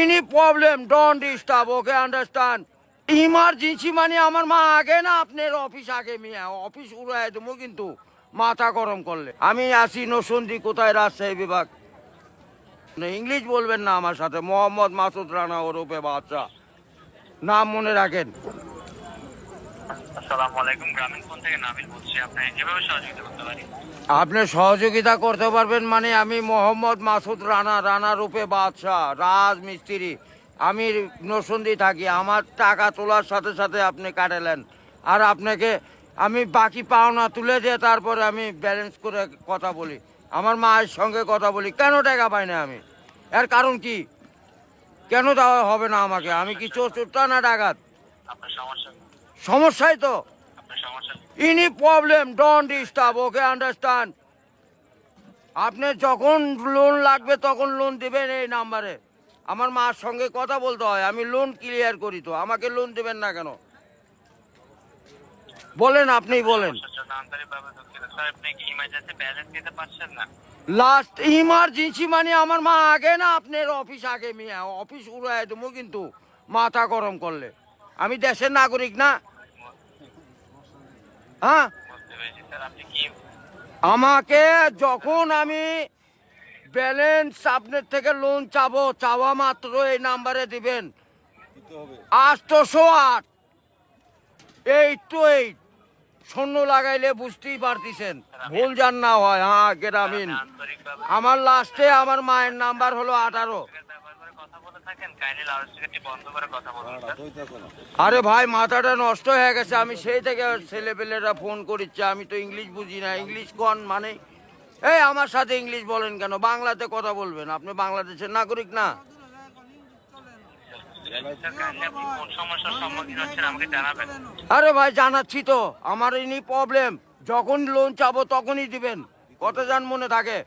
Any problem, don't disturb, okay, understand? Emergency মানে আমার মা আগে না আপনার অফিস আগে মিয়া অফিস উড়াই দেবো কিন্তু মাথা গরম করলে আমি আসি নসন্দি কোথায় রাজশাহী বিভাগ ইংলিশ বলবেন না আমার সাথে মোহাম্মদ মাসুদ রানা ওরফে বাদশা নাম মনে রাখেন। আসসালামু আলাইকুম, গ্রামীণ ফোন থেকে নাবিল বলছি। আপনাকে কিভাবে সহযোগিতা করতে পারি? আপনি সহযোগিতা করতে পারবেন মানে আমি মোহাম্মদ মাসুদ রানা রূপে বাদশা রাজমিস্ত্রি, আমি নরসিংদী থাকি। আমার টাকা তোলার সাথে সাথে আপনি কাটালেন, আর আপনাকে আমি বাকি পাওনা তুলে দিয়ে তারপরে আমি ব্যালেন্স করে কথা বলি, আমার মায়ের সঙ্গে কথা বলি। কেন টাকা পাই না আমি? এর কারণ কি? কেন দেওয়া হবে না আমাকে? আমি কি চোরটা না ডাকাত? আপনার সমস্যা সমস্যাই তো। আপনার সমস্যা any problem, don't disturb, okay, understand? আপনি যখন লোন লাগবে তখন লোন দিবেন এই নাম্বারে। আমার মার সঙ্গে কথা বলতে হয়, আমি লোন ক্লিয়ার করি। তো আমাকে লোন দেবেন না কেন বলেন? আপনি বলেন। সমস্যার জন্য আন্তরিকভাবে দুঃখিত স্যার। আপনি কি ইমার্জেন্সি ব্যালেন্স দিতে পারছেন না? লাস্ট ইমার্জেন্সি মানে আমার মা আগে না আপনার অফিস আগে মিয়া অফিস উড়াই দেবো কিন্তু মাথা গরম করলে। আমি দেশের নাগরিক না? হ্যাঁ, বুঝতে পেরেছি স্যার। আপনি কি আমাকে যখন আমি ব্যালেন্স আপনার থেকে লোন চাবো, চাওয়া মাত্র এই নাম্বারে দিবেন 808 শূন্য লাগাইলে বুঝতেই পারতেছেন, ভুল যান না হয়। হ্যাঁ, গ্রামীণ। আন্তরিকভাবে আমার লাস্টে আমার মায়ের নাম্বার হলো 18। ব্যবহার করে কথা বলে থাকেন, কাইন্ডলি লাউডস্পিকারটি বন্ধ করে কথা বলুন স্যার। আরে ভাই, মাথাটা নষ্ট হয়ে গেছে। আমি সেই থেকে ছেলেপেলেরা ফোন করিচ্ছে, আমি তো ইংলিশ বুঝি না। ইংলিশ কোন মানে? এই আমার সাথে ইংলিশ বলেন কেন? বাংলাতে কথা বলবেন। আপনি বাংলাদেশের নাগরিক না? স্যার, কাইন্ডলি আপনি কোন সমস্যার সম্মুখীন হচ্ছেন আমাকে জানাবেন। আরে ভাই, জানাচ্ছি তো। আমার এনি প্রবলেম, যখন লোন চাবো তখনই দিবেন। কত জান মনে থাকে?